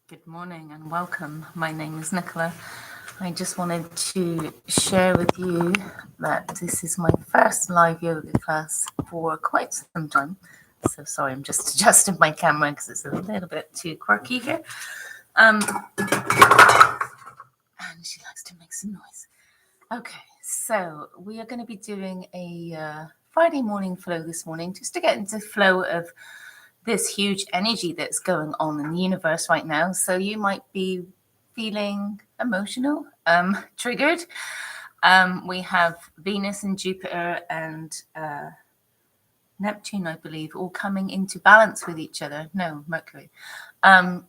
Good morning and welcome. My name is Nicola. I just wanted to share with you that this is my first live yoga class for quite some time. So sorry, I'm just adjusting my camera because it's a little bit too quirky here. And she likes to make some noise. Okay, so we are going to be doing a Friday morning flow this morning just to get into the flow of this huge energy that's going on in the universe right now. So you might be feeling emotional, triggered. We have Venus and Jupiter and Neptune, I believe, all coming into balance with each other. No, Mercury. And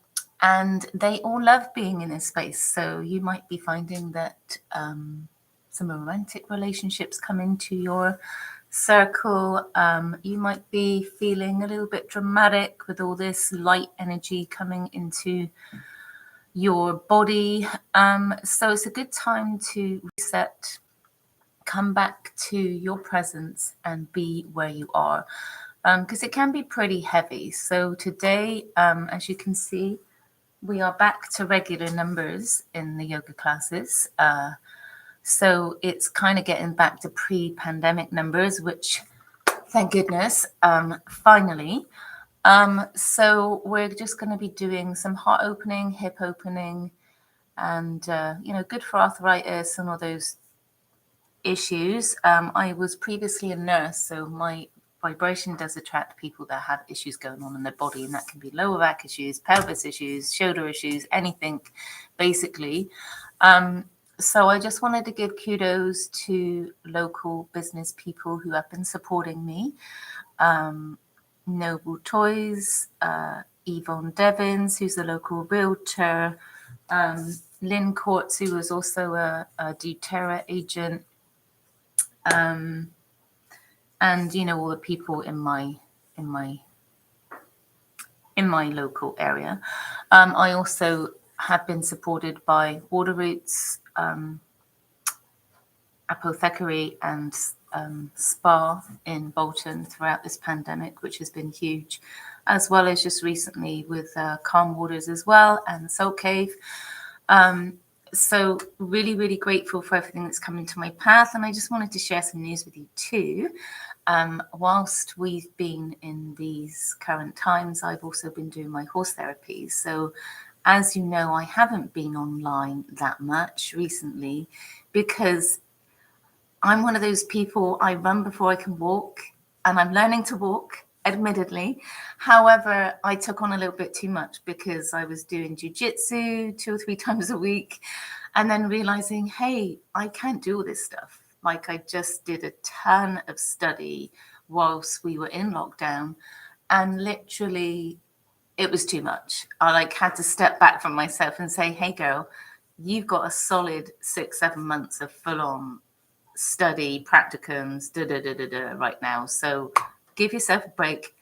they all love being in this space. So you might be finding that some romantic relationships come into your circle. You might be feeling a little bit dramatic with all this light energy coming into your body. So it's a good time to reset, come back to your presence and be where you are, because it can be pretty heavy. So today, as you can see, we are back to regular numbers in the yoga classes. So it's kind of getting back to pre-pandemic numbers, which, thank goodness, finally. So we're just going to be doing some heart opening, hip opening, and, good for arthritis and all those issues. I was previously a nurse, so my vibration does attract people that have issues going on in their body, and that can be lower back issues, pelvis issues, shoulder issues, anything, basically. So I just wanted to give kudos to local business people who have been supporting me. Noble Toys, Yvonne Devins, who's a local realtor, Lynn Courts, who was also a doTERRA agent, and all the people in my local area. I also have been supported by Water Roots, Apothecary and Spa in Bolton throughout this pandemic, which has been huge, as well as just recently with Calm Waters as well and Soul Cave. So really, really grateful for everything that's come into my path. And I just wanted to share some news with you too. Whilst we've been in these current times, I've also been doing my horse therapy. So as you know, I haven't been online that much recently because I'm one of those people, I run before I can walk, and I'm learning to walk, admittedly. However, I took on a little bit too much because I was doing jiu-jitsu 2 or 3 times a week and then realizing, hey, I can't do all this stuff. Like, I just did a ton of study whilst we were in lockdown, and literally it was too much. I had to step back from myself and say, hey girl, you've got a solid 6-7 months of full-on study, practicums, right now. So give yourself a break,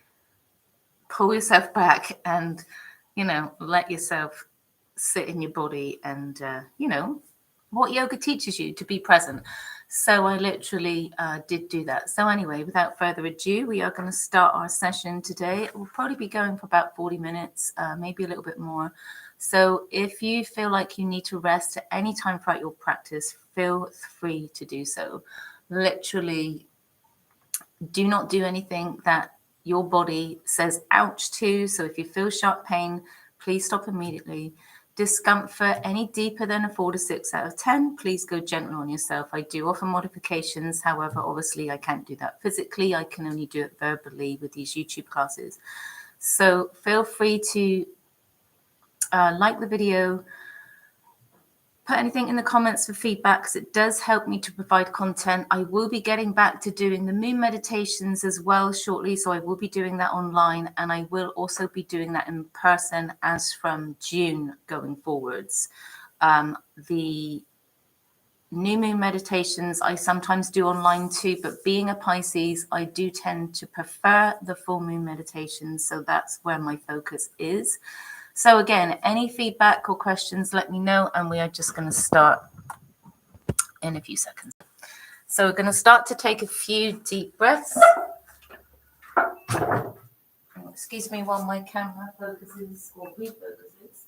pull yourself back, and, let yourself sit in your body and, what yoga teaches you to be present. So I literally did do that. So anyway, without further ado, we are going to start our session today. It will probably be going for about 40 minutes, maybe a little bit more. So if you feel like you need to rest at any time throughout your practice, feel free to do so. Literally, do not do anything that your body says ouch to. So if you feel sharp pain, please stop immediately. Discomfort any deeper than a 4 to 6 out of 10, please go gentle on yourself. I do offer modifications. However, obviously I can't do that physically. I can only do it verbally with these YouTube classes. So feel free to like the video, put anything in the comments for feedback because it does help me to provide content. I will be getting back to doing the moon meditations as well shortly. So I will be doing that online, and I will also be doing that in person as from June going forwards. The new moon meditations I sometimes do online too, but being a Pisces, I do tend to prefer the full moon meditations. So that's where my focus is. So again, any feedback or questions, let me know, and we are just going to start in a few seconds. So we're going to start to take a few deep breaths. Excuse me while my camera focuses or refocuses.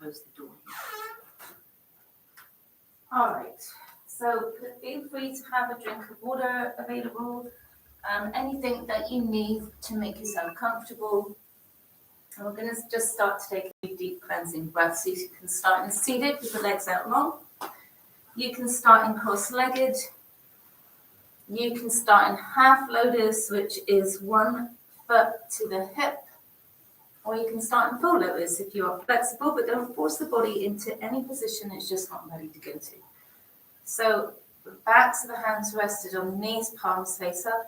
close the door. All right, so feel free to have a drink of water available, anything that you need to make yourself comfortable. And we're going to just start to take a deep cleansing breath. So you can start in seated with the legs out long. You can start in cross-legged. You can start in half lotus, which is one foot to the hip. Or you can start in full lotus if you are flexible, but don't force the body into any position it's just not ready to go to. So the backs of the hands rested on knees, palms face up.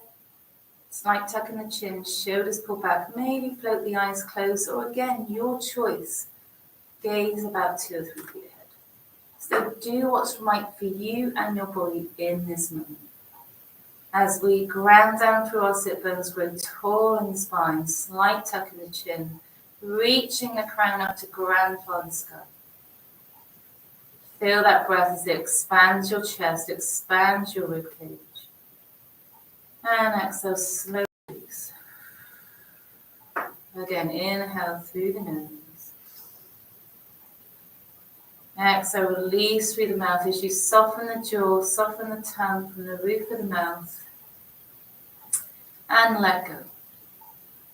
Slight tuck in the chin, shoulders pull back, maybe float the eyes closed, or again, your choice. Gaze about 2 or 3 feet ahead. So do what's right for you and your body in this moment. As we ground down through our sit bones, grow tall in the spine, slight tuck in the chin, reaching the crown up to grandfather sky. Feel that breath as it expands your chest, expands your rib cage. And exhale, slowly release. Again, inhale through the nose. Exhale, release through the mouth as you soften the jaw, soften the tongue from the roof of the mouth. And let go.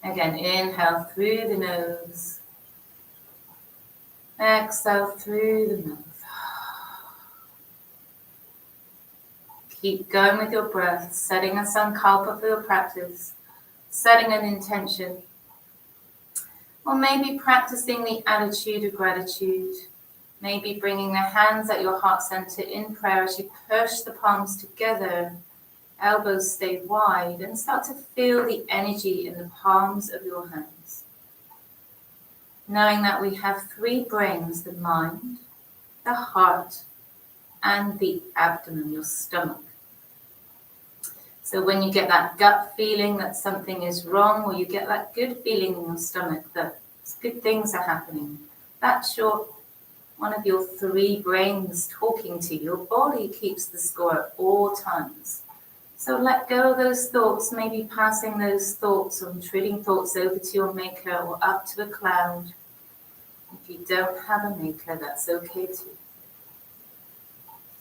Again, inhale through the nose. Exhale through the mouth. Keep going with your breath, setting a sankalpa for your practice, setting an intention, or maybe practicing the attitude of gratitude, maybe bringing the hands at your heart center in prayer as you push the palms together, elbows stay wide, and start to feel the energy in the palms of your hands. Knowing that we have 3 brains, the mind, the heart, and the abdomen, your stomach. So when you get that gut feeling that something is wrong, or you get that good feeling in your stomach that good things are happening, that's one of your 3 brains talking to you. Your body keeps the score at all times. So let go of those thoughts, maybe passing those thoughts or treating thoughts over to your maker or up to a cloud. If you don't have a maker, that's okay too.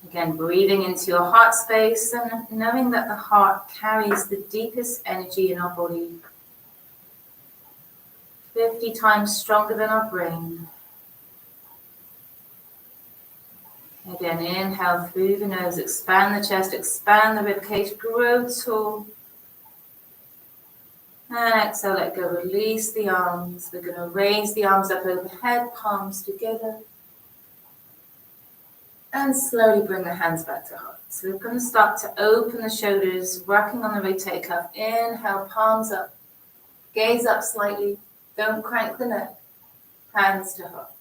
Again, breathing into your heart space and knowing that the heart carries the deepest energy in our body, 50 times stronger than our brain. Again, inhale through the nose, expand the chest, expand the rib cage, grow tall. And exhale, let go, release the arms. We're going to raise the arms up overhead, palms together. And slowly bring the hands back to heart. So we're going to start to open the shoulders, working on the rotator cuff. Inhale, palms up. Gaze up slightly. Don't crank the neck. Hands to heart.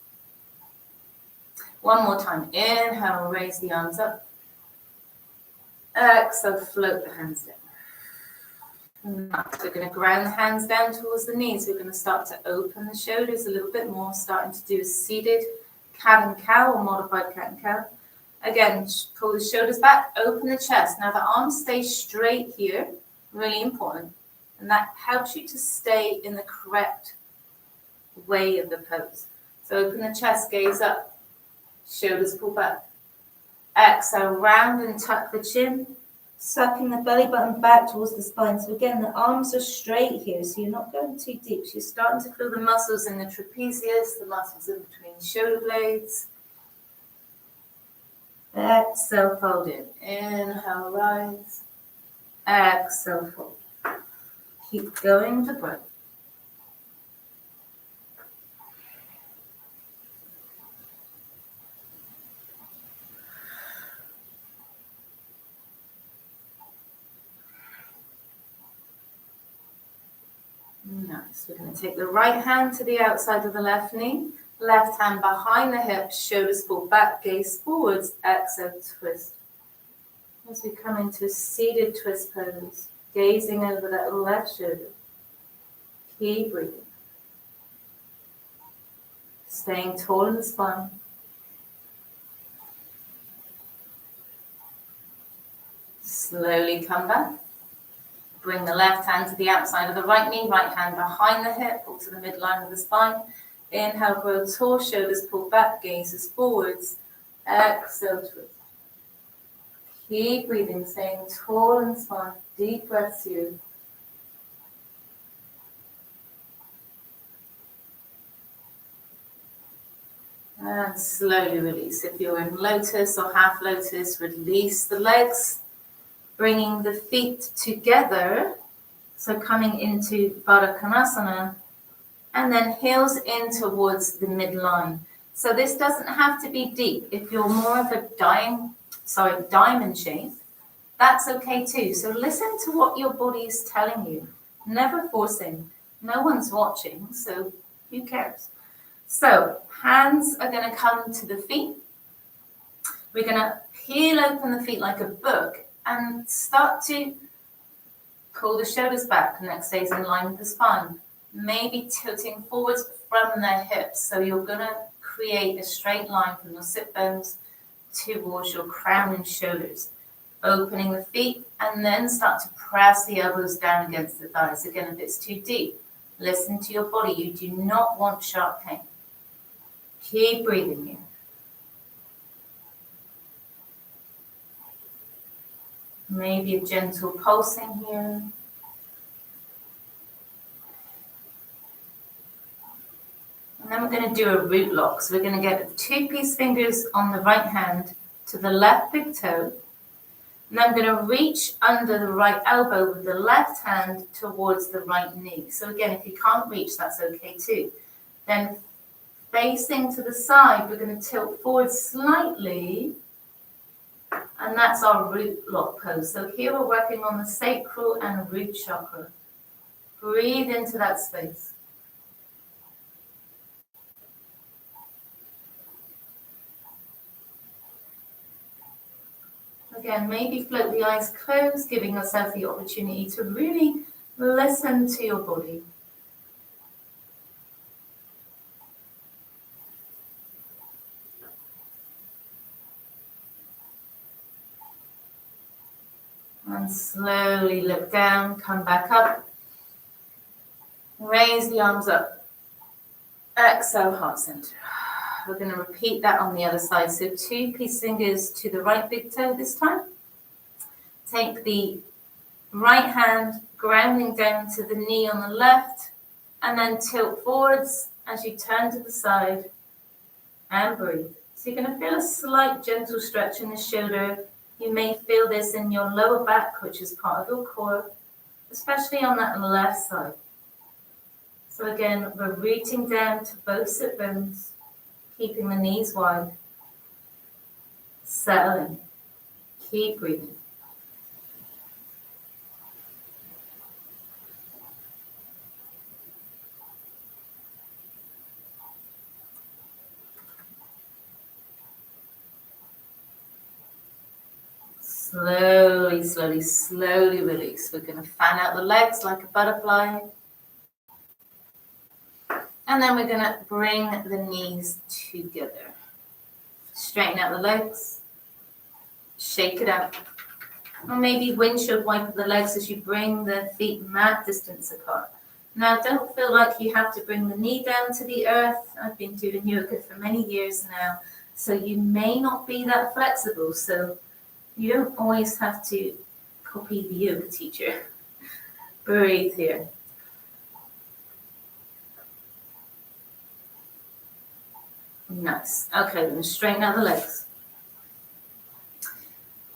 One more time. Inhale, raise the arms up. Exhale, float the hands down. Next, we're going to ground the hands down towards the knees. We're going to start to open the shoulders a little bit more, starting to do a seated cat and cow or modified cat and cow. Again, pull the shoulders back, open the chest. Now the arms stay straight here, really important. And that helps you to stay in the correct way of the pose. So open the chest, gaze up, shoulders pull back. Exhale, round and tuck the chin, sucking the belly button back towards the spine. So again, the arms are straight here, so you're not going too deep. So you're starting to feel the muscles in the trapezius, the muscles in between the shoulder blades. Exhale, fold in. Inhale, rise. Exhale, fold. Keep going with the breath. Nice. We're going to take the right hand to the outside of the left knee. Left hand behind the hips, shoulders pull back, gaze forwards, exhale, twist. As we come into a seated twist pose, gazing over that left shoulder. Keep breathing. Staying tall in the spine. Slowly come back. Bring the left hand to the outside of the right knee, right hand behind the hip or to the midline of the spine. Inhale, grow tall, shoulders pull back, gazes forwards. Exhale, twist. Keep breathing, staying tall and smart. Deep breaths here. And slowly release. If you're in lotus or half lotus, release the legs, bringing the feet together. So coming into Baddha Konasana, and then heels in towards the midline. So this doesn't have to be deep. If you're more of a diamond shape, that's okay too. So listen to what your body is telling you. Never forcing. No one's watching, so who cares? So hands are going to come to the feet. We're going to peel open the feet like a book and start to pull the shoulders back. Neck stays in line with the spine. Maybe tilting forwards from the hips. So you're going to create a straight line from your sit bones towards your crown and shoulders. Opening the feet and then start to press the elbows down against the thighs. Again, if it's too deep, listen to your body. You do not want sharp pain. Keep breathing here. Maybe a gentle pulsing here. And then we're going to do a root lock. So we're going to get 2 peace fingers on the right hand to the left big toe. And I'm going to reach under the right elbow with the left hand towards the right knee. So again, if you can't reach, that's okay too. Then facing to the side, we're going to tilt forward slightly. And that's our root lock pose. So here we're working on the sacral and root chakra. Breathe into that space. Again, maybe float the eyes closed, giving yourself the opportunity to really listen to your body. And slowly look down, come back up. Raise the arms up. Exhale, heart center. We're going to repeat that on the other side. So 2 peace fingers to the right big toe this time. Take the right hand, grounding down to the knee on the left, and then tilt forwards as you turn to the side and breathe. So you're going to feel a slight gentle stretch in the shoulder. You may feel this in your lower back, which is part of your core, especially on that left side. So again, we're rooting down to both sit bones, keeping the knees wide. Settling. Keep breathing. Slowly, slowly, slowly release. We're going to fan out the legs like a butterfly. And then we're going to bring the knees together. Straighten out the legs. Shake it out. Or maybe windshield wiper the legs as you bring the feet mat distance apart. Now, don't feel like you have to bring the knee down to the earth. I've been doing yoga for many years now, so you may not be that flexible. So you don't always have to copy the yoga teacher. Breathe here. Nice. Okay, then straighten out the legs.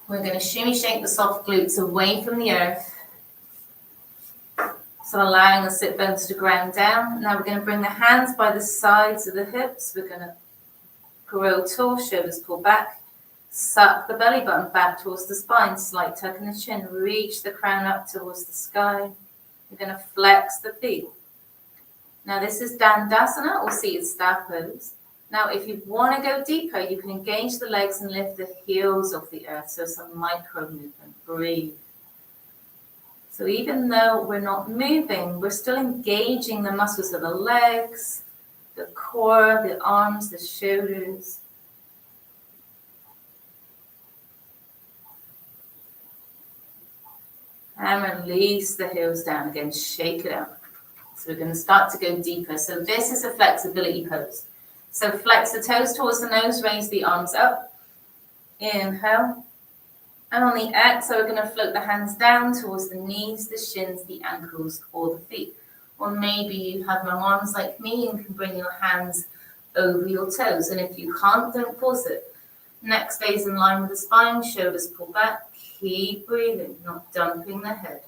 We're going to shimmy shake the soft glutes away from the earth. So allowing the sit bones to ground down. Now we're going to bring the hands by the sides of the hips. We're going to grow tall, shoulders pull back. Suck the belly button back towards the spine. Slight tuck in the chin. Reach the crown up towards the sky. We're going to flex the feet. Now this is Dandasana or seated staff pose. Now, if you want to go deeper, you can engage the legs and lift the heels off the earth. So some micro movement. Breathe. So even though we're not moving, we're still engaging the muscles of the legs, the core, the arms, the shoulders. And release the heels down again. Shake it out. So we're going to start to go deeper. So this is a flexibility pose. So flex the toes towards the nose, raise the arms up. Inhale. And on the exhale, we're going to float the hands down towards the knees, the shins, the ankles, or the feet. Or maybe you have long arms like me and can bring your hands over your toes. And if you can't, don't force it. Neck stays in line with the spine, shoulders pull back. Keep breathing, not dumping the head.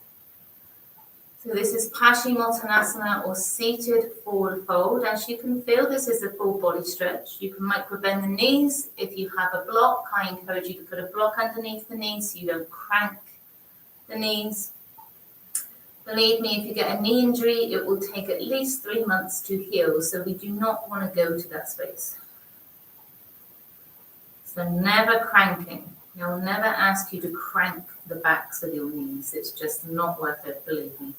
So this is Paschimottanasana, or seated forward fold. As you can feel, this is a full body stretch. You can micro bend the knees. If you have a block, I encourage you to put a block underneath the knees so you don't crank the knees. Believe me, if you get a knee injury, it will take at least 3 months to heal. So we do not want to go to that space. So never cranking. He'll never ask you to crank the backs of your knees. It's just not worth it, believe me.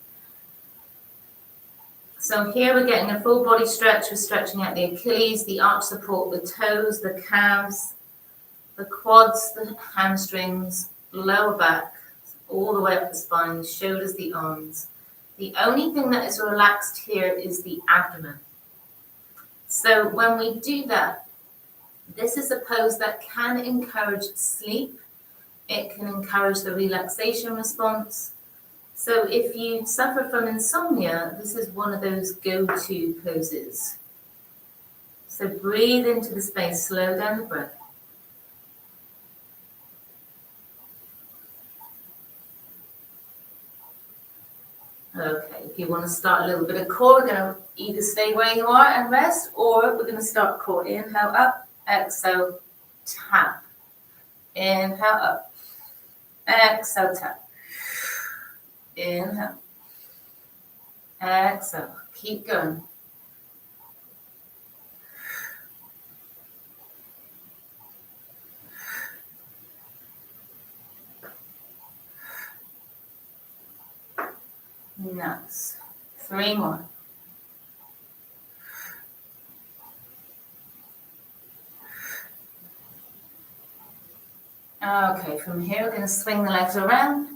So here we're getting a full body stretch. We're stretching out the Achilles, the arch support, the toes, the calves, the quads, the hamstrings, lower back, all the way up the spine, the shoulders, the arms. The only thing that is relaxed here is the abdomen. So when we do that, this is a pose that can encourage sleep. It can encourage the relaxation response. So if you suffer from insomnia, this is one of those go-to poses. So breathe into the space, slow down the breath. Okay, if you want to start a little bit of core, we're going to either stay where you are and rest, or we're going to start core. Inhale up, exhale, tap. Inhale up, exhale, tap. Inhale, exhale, keep going. Nice. 3 more. Okay, from here we're going to swing the legs around.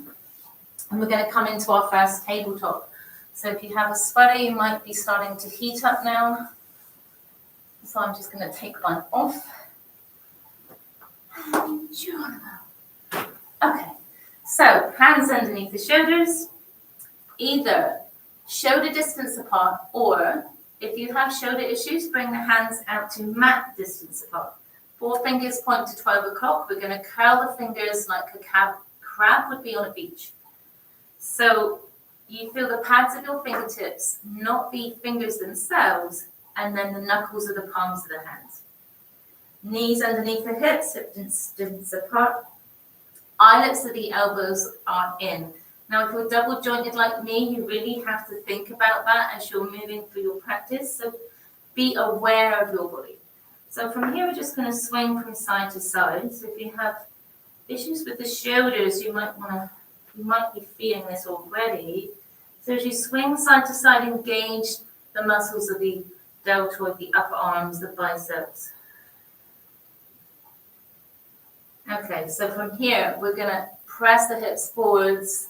And we're going to come into our first tabletop. So if you have a sweater, you might be starting to heat up now. So I'm just going to take mine off. Okay, so hands underneath the shoulders, either shoulder distance apart, or if you have shoulder issues, bring the hands out to mat distance apart. 4 fingers point to 12 o'clock. We're going to curl the fingers like a crab would be on a beach. So you feel the pads of your fingertips, not the fingers themselves, and then the knuckles of the palms of the hands. Knees underneath the hips, hip distance apart. Eyelets of the elbows are in. Now, if you're double jointed like me, you really have to think about that as you're moving through your practice. So be aware of your body. So from here, we're just going to swing from side to side. So if you have issues with the shoulders, you might be feeling this already. So as you swing side to side, engage the muscles of the deltoid, the upper arms, the biceps. Okay, so from here, we're going to press the hips forwards,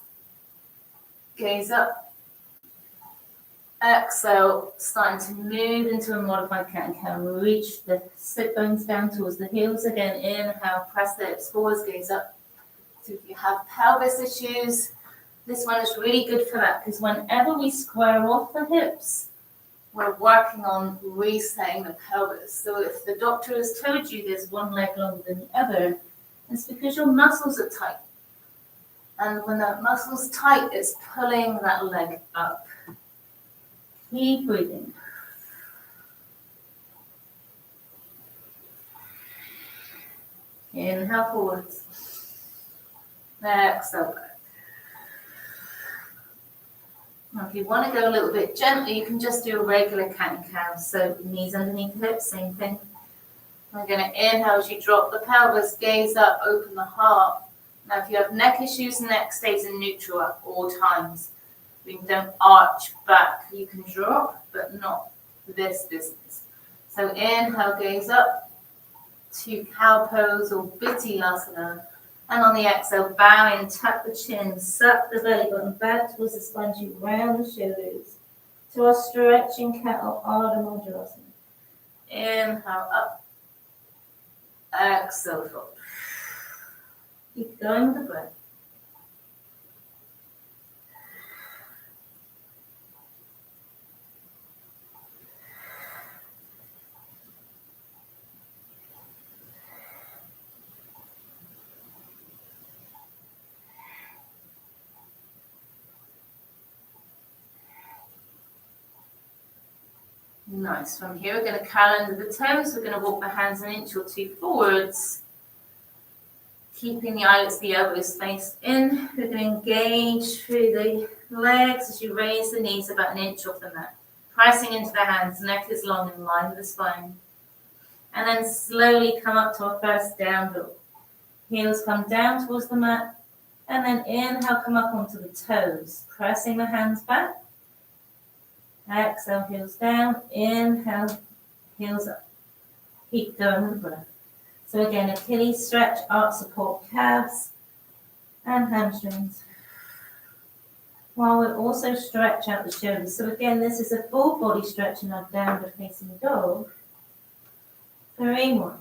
gaze up, exhale, starting to move into a modified cat and cow. Reach the sit bones down towards the heels again. Inhale, press the hips forwards, gaze up. So if you have pelvis issues, this one is really good for that, because whenever we square off the hips, we're working on resetting the pelvis. So if the doctor has told you there's one leg longer than the other, it's because your muscles are tight. And when that muscle's tight, it's pulling that leg up. Keep breathing. Inhale forwards. Exhale back. Now, if you want to go a little bit gently, you can just do a regular cat and cow. So knees underneath the hips, same thing. We're going to inhale as you drop the pelvis, gaze up, open the heart. Now, if you have neck issues, neck stays in neutral at all times. You don't arch back. You can drop, but not this business. So inhale, gaze up to cow pose or Vinyasa. And on the exhale, bow in, tuck the chin, suck the belly button back towards the spine, you round the shoulders. to our stretching cat or Ardha Madhurasana. Inhale up, exhale fold. Keep going with the breath. Nice. From here, we're going to curl under the toes. We're going to walk the hands an inch or two forwards. Keeping the eyelids, the elbows faced in. We're going to engage through the legs as you raise the knees about an inch off the mat. Pressing into the hands, neck is long in line with the spine. And then slowly come up to our first down dog. Heels come down towards the mat. And then inhale, come up onto the toes. Pressing the hands back. Exhale, heels down. Inhale, heels up. Keep going with the breath. So again, Achilles stretch, arch support calves and hamstrings. While we also stretch out the shoulders. So again, this is a full body stretch in our downward facing dog. 3 more.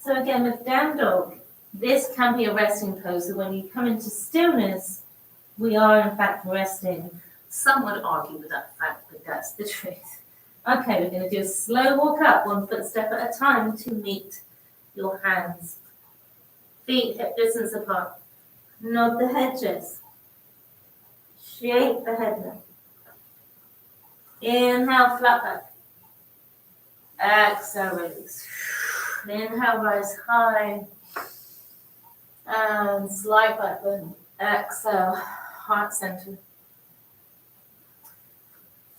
So again, with down dog, this can be a resting pose. So when you come into stillness, we are in fact resting. Some would argue with that fact, but that's the truth. Okay, we're going to do a slow walk up, 1 footstep at a time to meet your hands. Feet hip distance apart. Nod the head just. Shake the head neck. Inhale, flat back. Exhale, release. Inhale, rise high. And slide back then. Exhale, heart center.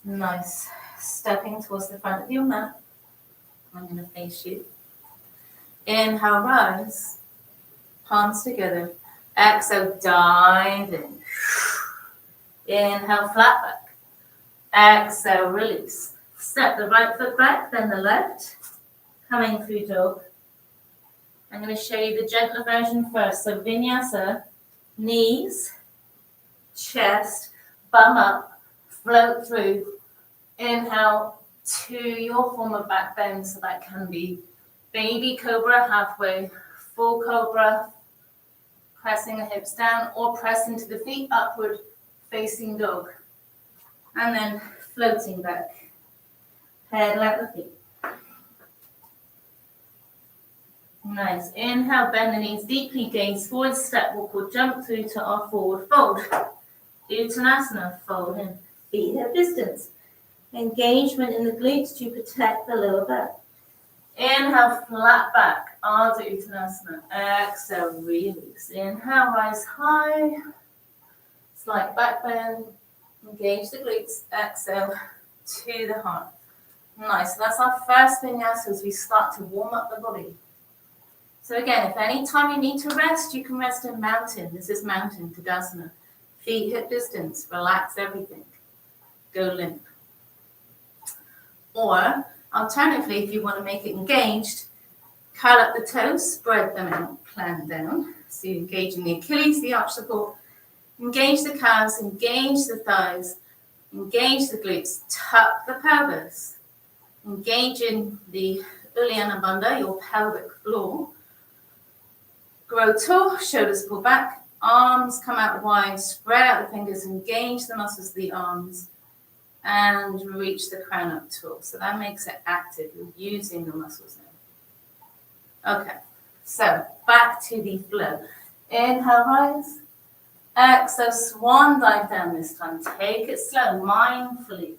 Nice. Stepping towards the front of your mat. I'm going to face you. Inhale, rise. Palms together. Exhale, dive in. Inhale, flat back. Exhale, release. Step the right foot back, then the left. Coming through dog. I'm going to show you the gentler version first. So Vinyasa, knees, chest, bum up, float through. Inhale to your form of back bend. So that can be baby cobra halfway, full cobra, pressing the hips down, or press into the feet upward, facing dog. And then floating back. Head at the feet. Nice. Inhale, bend the knees deeply, gaze forward, step, walk or jump through to our forward fold. Uttanasana, fold in. Feet hip distance. Engagement in the glutes to protect the lower back. Inhale, flat back, Ardha Uttanasana. Exhale, release. Inhale, rise high. Slight back bend. Engage the glutes. Exhale to the heart. Nice. So that's our first vinyasa as we start to warm up the body. So again, if any time you need to rest, you can rest in mountain. This is mountain Tadasana. Feet hip distance. Relax everything. Go limp. Or alternatively, if you want to make it engaged, curl up the toes, spread them out, plant down. So you're engaging the Achilles, the arch support. Engage the calves, engage the thighs, engage the glutes, tuck the pelvis. Engage in the Uddiyana Bandha, your pelvic floor. Grow tall, shoulders pull back, arms come out wide, spread out the fingers, engage the muscles of the arms, and reach the crown up tall. So that makes it active. You're using the muscles now. Okay, so back to the flow. Inhale, rise. Exhale, swan dive down this time. Take it slow, mindfully.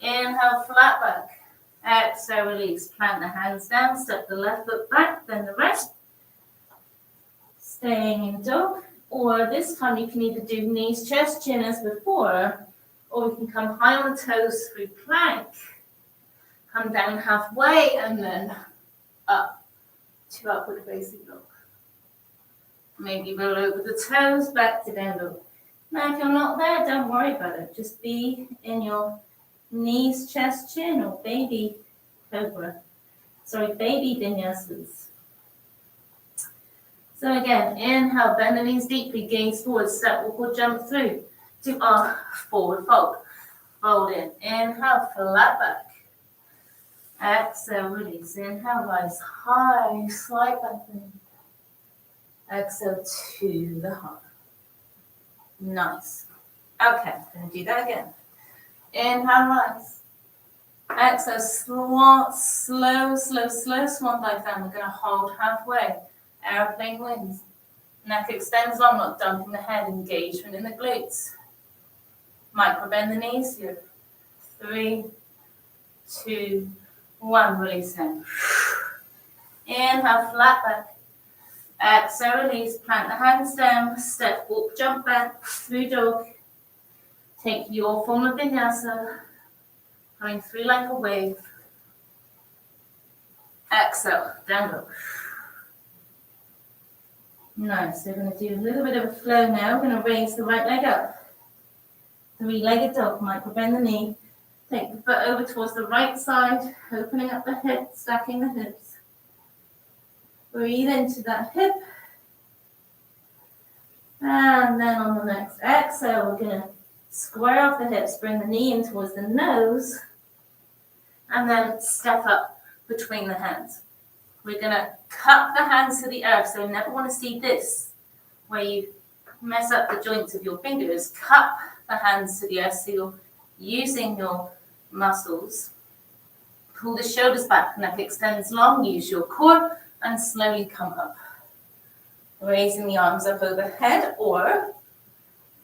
Inhale, flat back. Exhale, release. Plant the hands down, step the left foot back, then the right. Staying in dog. Or this time you can either do knees, chest, chin as before, or we can come high on the toes through plank. Come down halfway and then up to upward facing dog. Maybe roll over the toes, back to down dog. Now, if you're not there, don't worry about it. Just be in your knees, chest, chin, or baby cobra. Sorry, baby vinyasas. So again, inhale, bend the knees deeply, gaze forward, step, walk or jump through to our forward fold. Fold in, inhale, flat back. Exhale, release, inhale, rise high, slide back in. Exhale to the heart. Nice. Okay, going to do that again. Inhale, rise. Exhale, slow swan dive down. We're going to hold halfway. Airplane wings. Neck extends long, not dumping the head. Engagement in the glutes. Micro bend the knees here. 3, 2, 1. Release down. Inhale, flat back. Exhale, release. Plant the hands down. Step, walk, jump back through dog. Take your form of Vinyasa. Going through like a wave. Exhale, down dog. Nice. We're going to do a little bit of a flow now. We're going to raise the right leg up. 3-legged dog. Micro bend the knee. Take the foot over towards the right side, opening up the hip, stacking the hips. Breathe into that hip. And then on the next exhale, we're going to square off the hips, bring the knee in towards the nose, and then step up between the hands. We're going to cup the hands to the earth, so you never want to see this, where you mess up the joints of your fingers. Cup the hands to the earth, so you're using your muscles. Pull the shoulders back, neck extends long, use your core, and slowly come up. Raising the arms up overhead, or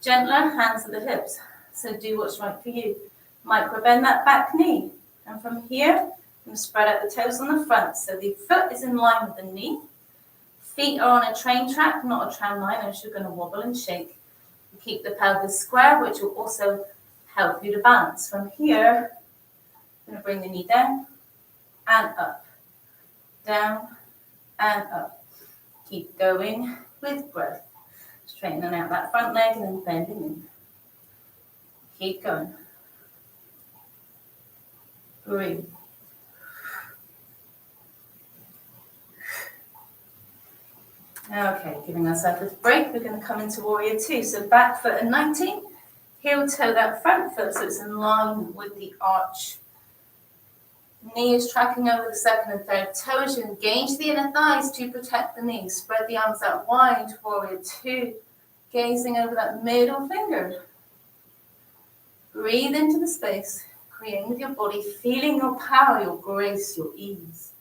gentler, hands at the hips. So do what's right for you. Micro bend that back knee. And from here, I'm going to spread out the toes on the front. So the foot is in line with the knee. Feet are on a train track, not a tram line, as you're going to wobble and shake. You keep the pelvis square, which will also help you to balance. From here, I'm going to bring the knee down and up. Down and up. Keep going with breath. Straightening out that front leg and then bending in. Keep going. Breathe. Okay, giving ourselves a break. We're going to come into Warrior 2. So back foot at 90. Heel toe that front foot so it's in line with the arch. Knee is tracking over the second and third toes. You engage the inner thighs to protect the knees. Spread the arms out wide, Warrior 2. Gazing over that middle finger. Breathe into the space. Creating with your body, feeling your power, your grace, your ease.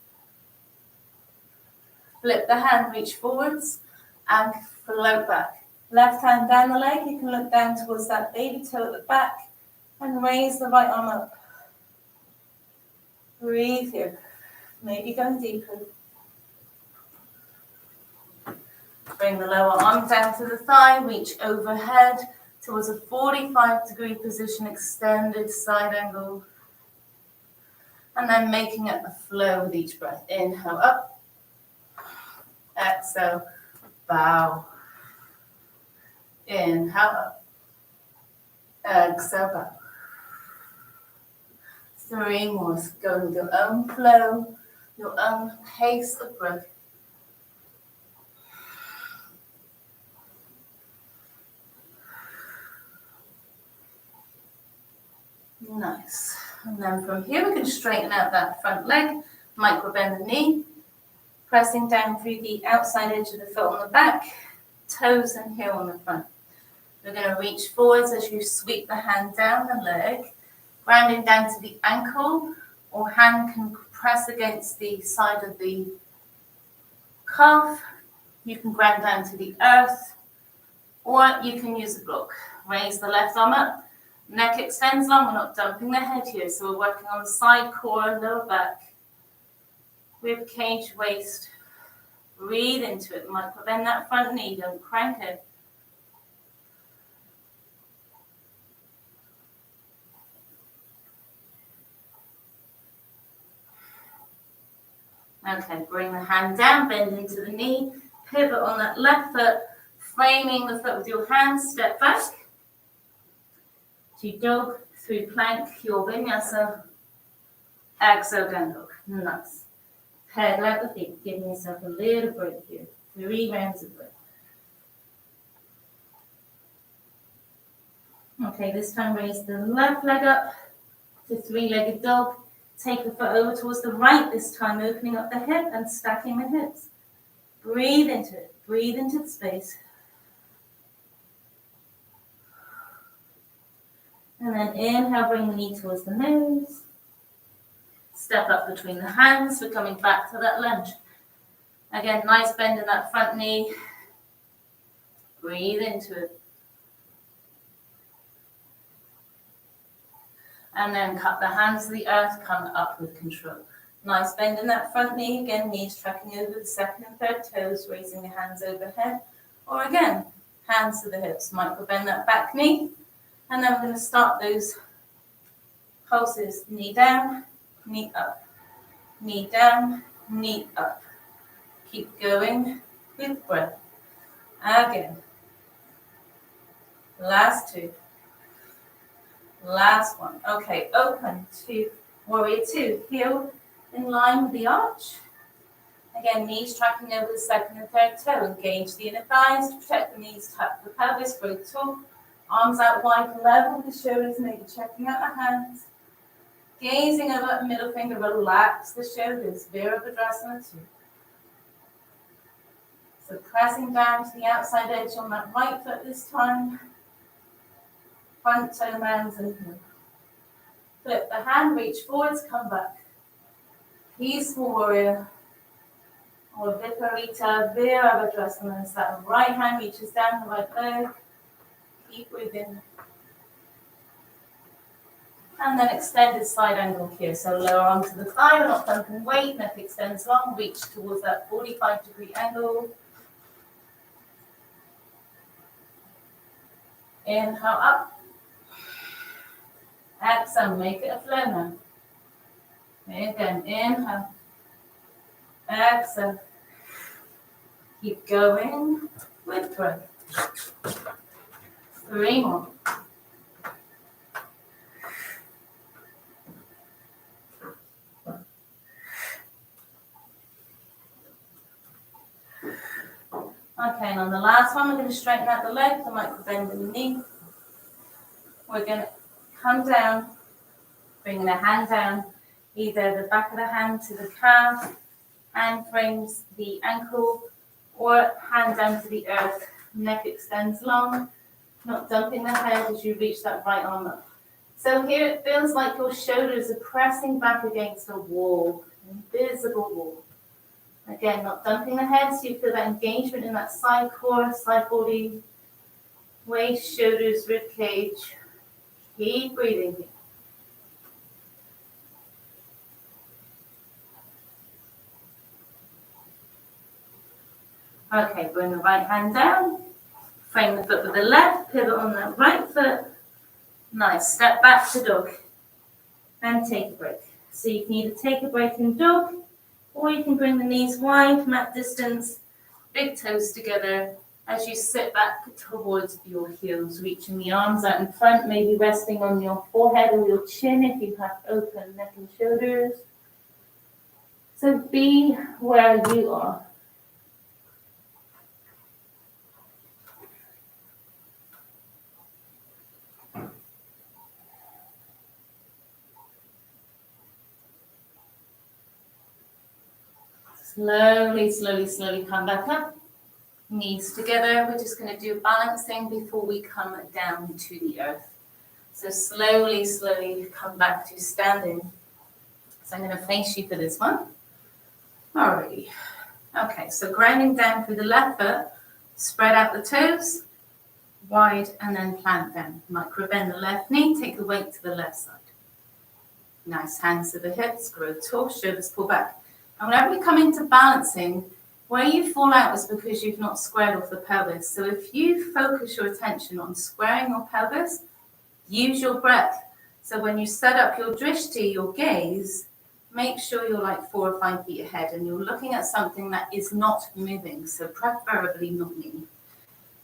Flip the hand, reach forwards, and float back. Left hand down the leg. You can look down towards that baby toe at the back and raise the right arm up. Breathe here. Maybe going deeper. Bring the lower arm down to the thigh. Reach overhead towards a 45-degree position, extended side angle. And then making it a flow with each breath. Inhale up. Exhale, bow. Inhale up. Exhale, bow. 3 more. Go with your own flow, your own pace of breath. Nice. And then from here we can straighten out that front leg, micro bend the knee, pressing down through the outside edge of the foot on the back, toes and heel on the front. We're going to reach forwards as you sweep the hand down the leg, grounding down to the ankle, or hand can press against the side of the calf. You can ground down to the earth, or you can use a block. Raise the left arm up. Neck extends long, we're not dumping the head here, so we're working on the side core, lower back. Rib cage, waist. Breathe into it. Micro bend that front knee, don't crank it. Okay, bring the hand down, bend into the knee, pivot on that left foot, framing the foot with your hands, step back. To dog, through plank, your Vinyasa. Exhale, down dog. Nice. Pedal out the feet, giving yourself a little break here. 3 rounds of breath. Okay, this time raise the left leg up to 3-legged dog. Take the foot over towards the right this time, opening up the hip and stacking the hips. Breathe into it. Breathe into the space. And then inhale, bring the knee towards the nose. Step up between the hands. We're coming back to that lunge. Again, nice bend in that front knee. Breathe into it. And then cut the hands to the earth, come up with control. Nice bend in that front knee. Again, knees tracking over the second and third toes, raising the hands overhead. Or again, hands to the hips. Micro bend that back knee. And then we're going to start those pulses. Knee down, knee up. Knee down, knee up. Keep going with breath. Again. Last 2. Last one. Okay, open to warrior 2. Heel in line with the arch. Again, knees tracking over the second and third toe. Engage the inner thighs to protect the knees, tuck the pelvis, grow tall. Arms out wide, level with the shoulders, maybe checking out the hands. Gazing over the middle finger, relax the shoulders. Virabhadrasana 2. So pressing down to the outside edge on that right foot this time. Front toe lands and heel. Flip the hand, reach forwards, come back. Peaceful warrior. Or Viparita Virabhadrasana. So that right hand reaches down the right leg. Keep breathing. And then extended side angle here. So lower arm to the thigh, we're not dumping weight, neck extends long, reach towards that 45-degree angle. Inhale up. Exhale, make it a flow now. Again, inhale. Exhale. Keep going with breath. 3 more. Okay, and on the last one, we're going to straighten out the leg, the micro bend in the knee. We're going to come down, bringing the hand down, either the back of the hand to the calf, hand frames the ankle, or hand down to the earth. Neck extends long, not dumping the head as you reach that right arm up. So here it feels like your shoulders are pressing back against a wall, an invisible wall. Again, not dumping the head, so you feel that engagement in that side core, side body, waist, shoulders, rib cage. Keep breathing here. Okay, bring the right hand down, frame the foot with the left, pivot on that right foot. Nice, step back to dog, and take a break. So you can either take a break in dog, or you can bring the knees wide, mat distance, big toes together as you sit back towards your heels, reaching the arms out in front, maybe resting on your forehead or your chin if you have open neck and shoulders. So be where you are. Slowly, slowly, slowly come back up. Knees together. We're just going to do balancing before we come down to the earth. So slowly, slowly come back to standing. So I'm going to face you for this one. Alrighty. Okay, so grounding down through the left foot. Spread out the toes. Wide and then plant down. Micro bend the left knee. Take the weight to the left side. Nice, hands to the hips. Grow tall. Shoulders pull back. And whenever we come into balancing, where you fall out is because you've not squared off the pelvis. So if you focus your attention on squaring your pelvis, use your breath. So when you set up your drishti, your gaze, make sure you're like 4 or 5 feet ahead and you're looking at something that is not moving. So preferably not me.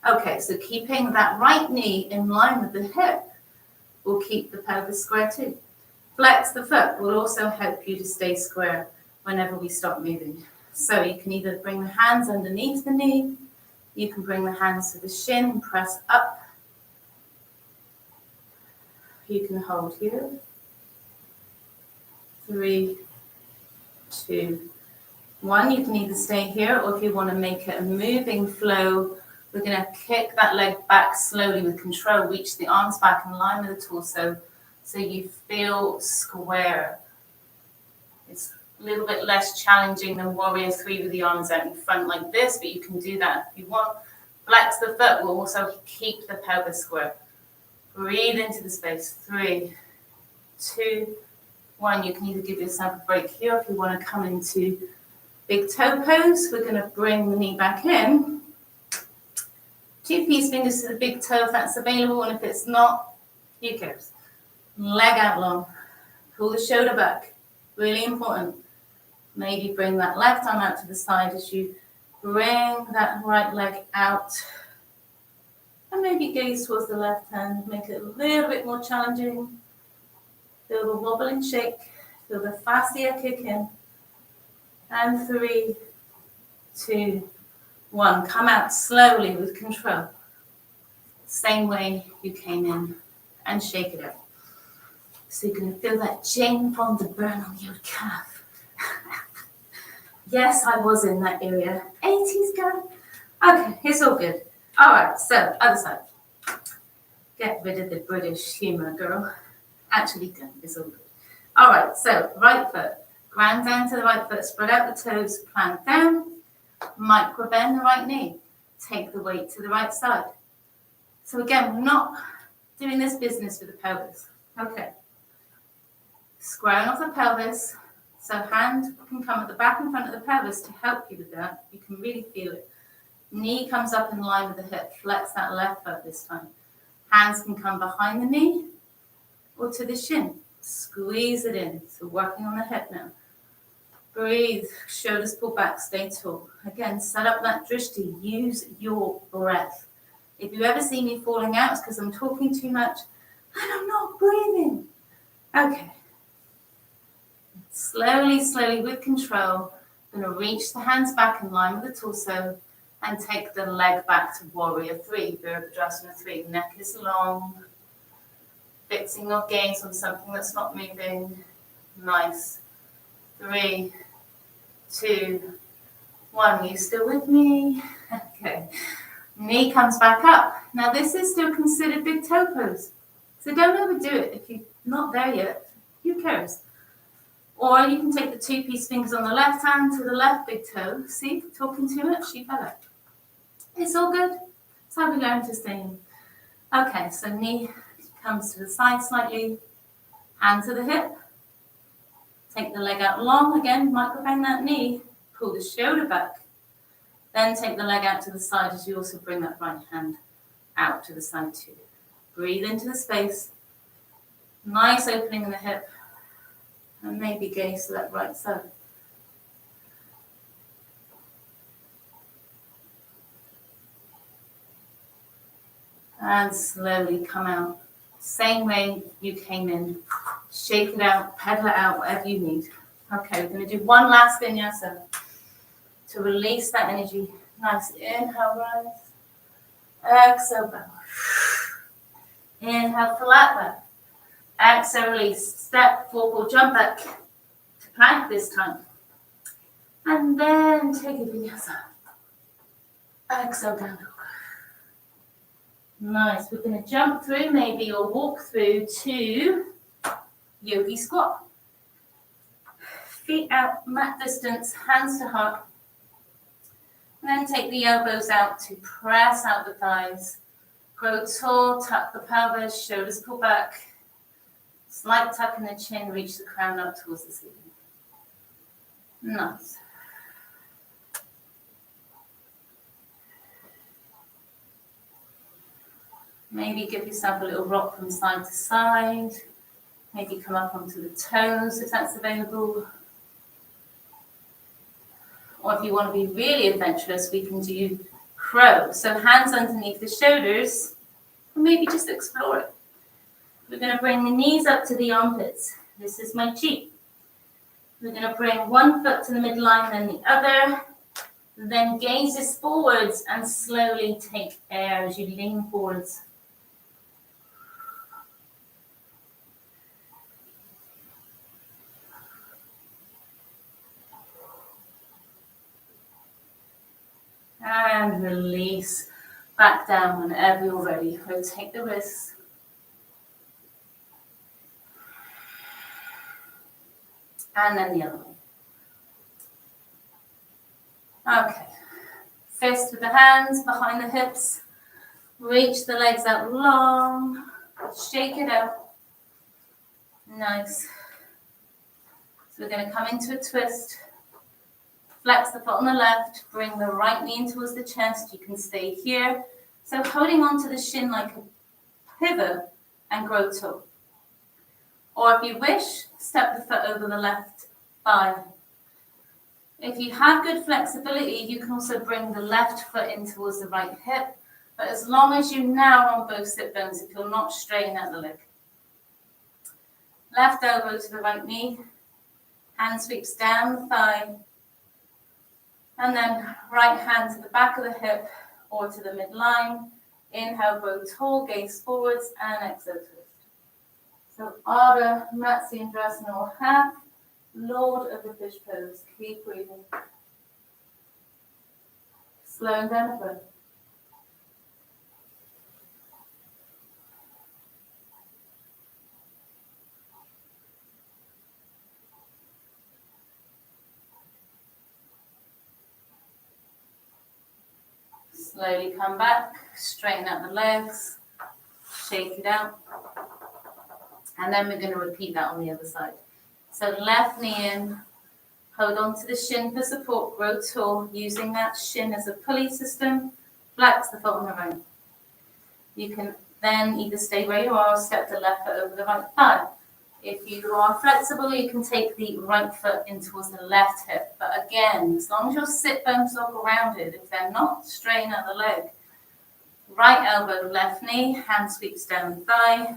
Okay, so keeping that right knee in line with the hip will keep the pelvis square too. Flex the foot will also help you to stay square whenever we start moving. So you can either bring the hands underneath the knee, you can bring the hands to the shin and press up. You can hold here. 3, 2, 1. You can either stay here, or if you want to make it a moving flow, we're going to kick that leg back slowly with control. Reach the arms back in line with the torso so you feel square. It's a little bit less challenging than warrior 3 with the arms out in front like this, but you can do that if you want. Flex the foot, will also keep the pelvis square. Breathe into the space. 3, 2, 1. You can either give yourself a break here if you want to come into big toe pose. We're going to bring the knee back in. 2 peace fingers to the big toe if that's available, and if it's not, who cares? Leg out long. Pull the shoulder back. Really important. Maybe bring that left arm out to the side as you bring that right leg out. And maybe gaze towards the left hand. Make it a little bit more challenging. Feel the wobble and shake. Feel the fascia kick in. And 3, 2, 1. Come out slowly with control. Same way you came in, and shake it out. So you're going to feel that Jane Fonda burn on your calf. Yes, I was in that area. 80s girl. Okay, it's all good. All right, so other side. Get rid of the British humour, girl. Actually, don't. It's all good. All right, so right foot. Ground down to the right foot. Spread out the toes. Plant down. Micro bend the right knee. Take the weight to the right side. So again, we're not doing this business with the pelvis. Okay. Squaring off the pelvis. So hand can come at the back and front of the pelvis to help you with that. You can really feel it. Knee comes up in line with the hip. Flex that left foot this time. Hands can come behind the knee or to the shin. Squeeze it in. So working on the hip now. Breathe. Shoulders pull back. Stay tall. Again, set up that drishti. Use your breath. If you ever see me falling out, it's because I'm talking too much and I'm not breathing. Okay. Slowly, slowly, with control, I'm going to reach the hands back in line with the torso and take the leg back to warrior 3, Virabhadrasana 3. Neck is long. Fixing your gaze on something that's not moving. Nice. 3, 2, 1. You still with me? Okay. Knee comes back up. Now this is still considered big toe pose. So don't overdo it. If you're not there yet, who cares? Or you can take the 2 peace fingers on the left hand to the left big toe. See, talking too much, she fell out. It's all good. That's how we learn to stay in. Okay, so knee comes to the side slightly. Hand to the hip. Take the leg out long again. Micro bend that knee. Pull the shoulder back. Then take the leg out to the side as you also bring that right hand out to the side too. Breathe into the space. Nice opening in the hip. And maybe gaze to that right side. And slowly come out. Same way you came in. Shake it out, pedal it out, whatever you need. Okay, we're going to do one last vinyasa to release that energy. Nice. Inhale, rise. Exhale, bow. Inhale, flat back. Exhale, release. Step forward, jump back to plank this time. And then take a vinyasa. Exhale, down dog. Nice. We're going to jump through maybe or walk through to yogi squat. Feet out, mat distance, hands to heart. And then take the elbows out to press out the thighs. Grow tall, tuck the pelvis, shoulders pull back. Slight tuck in the chin, reach the crown up towards the ceiling. Nice. Maybe give yourself a little rock from side to side. Maybe come up onto the toes if that's available. Or if you want to be really adventurous, we can do crow. So hands underneath the shoulders, and maybe just explore it. We're going to bring the knees up to the armpits. This is my chi. We're going to bring one foot to the midline, then the other. Then gazes forwards and slowly take air as you lean forwards. And release back down whenever you're ready. Rotate the wrists. And then the other way. Okay. Fist with the hands behind the hips. Reach the legs out long. Shake it out. Nice. So we're going to come into a twist. Flex the foot on the left. Bring the right knee in towards the chest. You can stay here. So holding on to the shin like a pivot and grow tall. Or if you wish, step the foot over the left thigh. If you have good flexibility, you can also bring the left foot in towards the right hip. But as long as you narrow on both sit bones, it will not strain at the leg. Left elbow to the right knee. Hand sweeps down the thigh. And then right hand to the back of the hip or to the midline. Inhale, grow tall, gaze forwards, and exhale, twist. So Ardha Matsyendrasana or half Lord of the Fish pose. Keep breathing. Slowing down the breath. Slowly come back, straighten out the legs, shake it out. And then we're going to repeat that on the other side. So left knee in, hold on to the shin for support, grow tall, using that shin as a pulley system, flex the foot on the right. You can then either stay where you are or step the left foot over the right thigh. If you are flexible, you can take the right foot in towards the left hip. But again, as long as your sit bones are grounded, if they're not, straighten out the leg. Right elbow, left knee, hand sweeps down the thigh.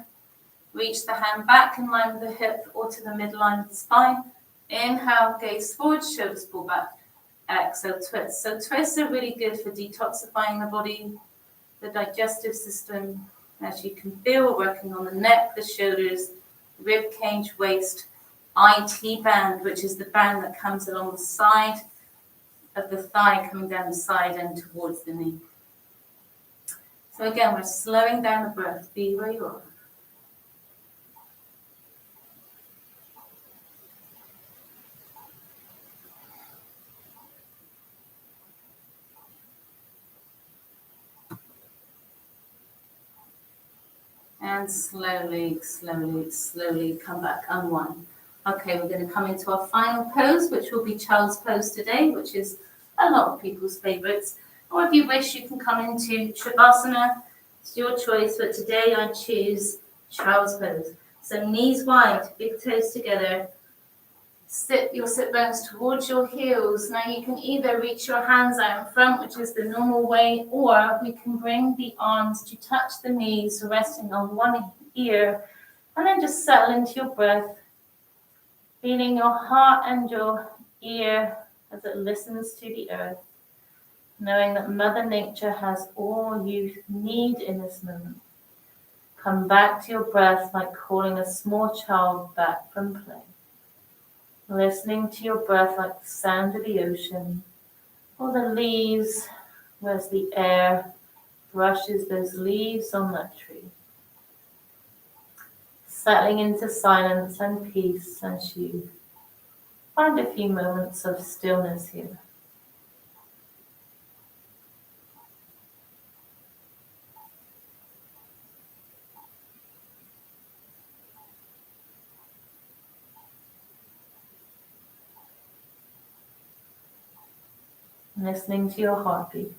Reach the hand back in line with the hip or to the midline of the spine. Inhale, gaze forward, shoulders pull back. Exhale, twist. So twists are really good for detoxifying the body, the digestive system. As you can feel, working on the neck, the shoulders, rib cage, waist, IT band, which is the band that comes along the side of the thigh, coming down the side and towards the knee. So again, we're slowing down the breath. Be where you are. And slowly, slowly, slowly come back, unwind. Okay, we're going to come into our final pose, which will be child's pose today, which is a lot of people's favorites. Or if you wish, you can come into Shavasana. It's your choice, but today I choose child's pose. So knees wide, big toes together. Sit your sit bones towards your heels. Now you can either reach your hands out in front, which is the normal way, or we can bring the arms to touch the knees, resting on one ear, and then just settle into your breath, feeling your heart and your ear as it listens to the earth, knowing that Mother Nature has all you need in this moment. Come back to your breath like calling a small child back from play. Listening to your breath like the sound of the ocean or the leaves as the air brushes those leaves on that tree. Settling into silence and peace as you find a few moments of stillness here. Listening to your heartbeat.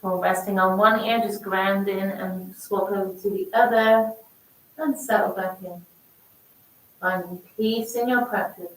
Or resting on one ear, just ground in and swap over to the other and settle back in. Finding peace in your practice.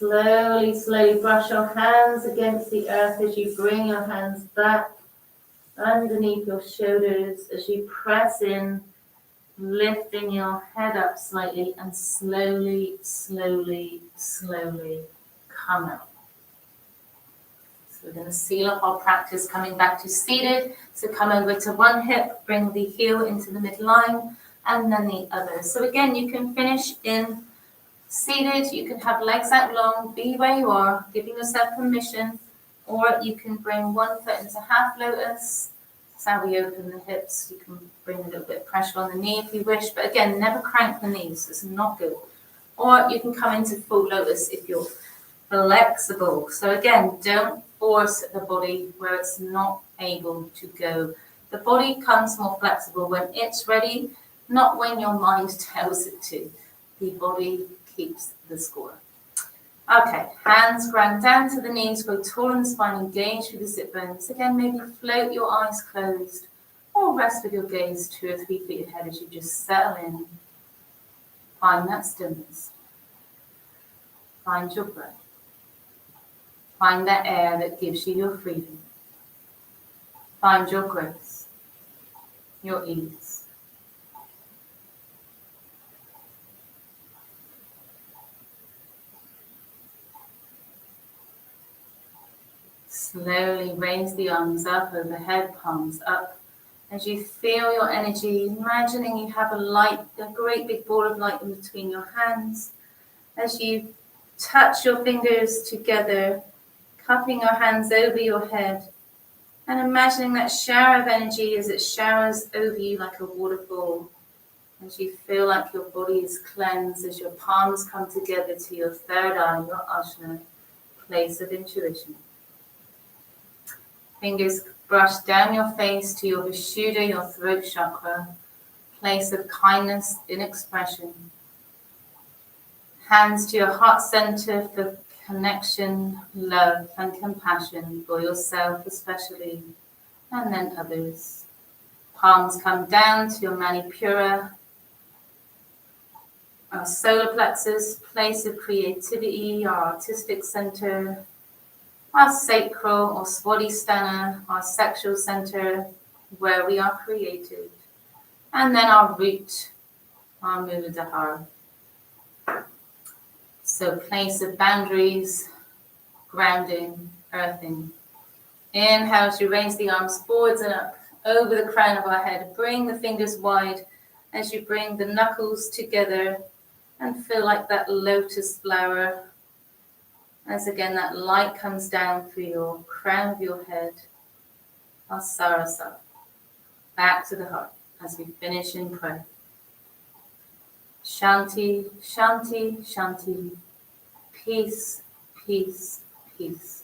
Slowly, slowly brush your hands against the earth as you bring your hands back underneath your shoulders as you press in, lifting your head up slightly and slowly, slowly, slowly come out. So we're going to seal up our practice coming back to seated. So come over to one hip, bring the heel into the midline and then the other. So again, you can finish in seated, you can have legs out long, be where you are, giving yourself permission, or you can bring one foot into half lotus. That's how we open the hips. You can bring a little bit of pressure on the knee if you wish, but again, never crank the knees, it's not good. Or you can come into full lotus if you're flexible. So again, don't force the body where it's not able to go. The body comes more flexible when it's ready, not when your mind tells it to. The body keeps the score. Okay, hands ground down to the knees, go tall in the spine, engage through the sit bones. Again, maybe float your eyes closed or rest with your gaze 2 or 3 feet ahead as you just settle in. Find that stillness. Find your breath. Find that air that gives you your freedom. Find your grace, your ease. Slowly raise the arms up overhead, palms up. As you feel your energy, imagining you have a great big ball of light in between your hands. As you touch your fingers together, cupping your hands over your head, and imagining that shower of energy as it showers over you like a waterfall. As you feel like your body is cleansed, as your palms come together to your third eye, your ajna, place of intuition. Fingers brush down your face to your Vishuddha, your throat chakra, place of kindness in expression. Hands to your heart center for connection, love, and compassion for yourself especially, and then others. Palms come down to your Manipura, our solar plexus, place of creativity, our artistic center, our sacral or swadhisthana, our sexual center, where we are created, and then our root, our Muladhara. So place of boundaries, grounding, earthing. Inhale as you raise the arms forwards and up over the crown of our head. Bring the fingers wide as you bring the knuckles together and feel like that lotus flower. As again, that light comes down through your crown of your head, our Sarasa, back to the heart as we finish in prayer. Shanti, Shanti, Shanti, peace, peace, peace.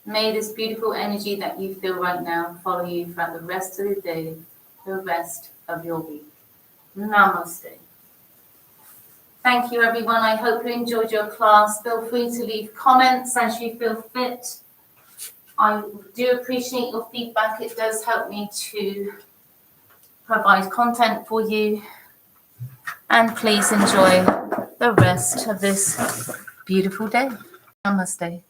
May this beautiful energy that you feel right now follow you throughout the rest of the day, the rest of your week. Namaste. Thank you, everyone. I hope you enjoyed your class. Feel free to leave comments as you feel fit. I do appreciate your feedback. It does help me to provide content for you. And please enjoy the rest of this beautiful day. Namaste.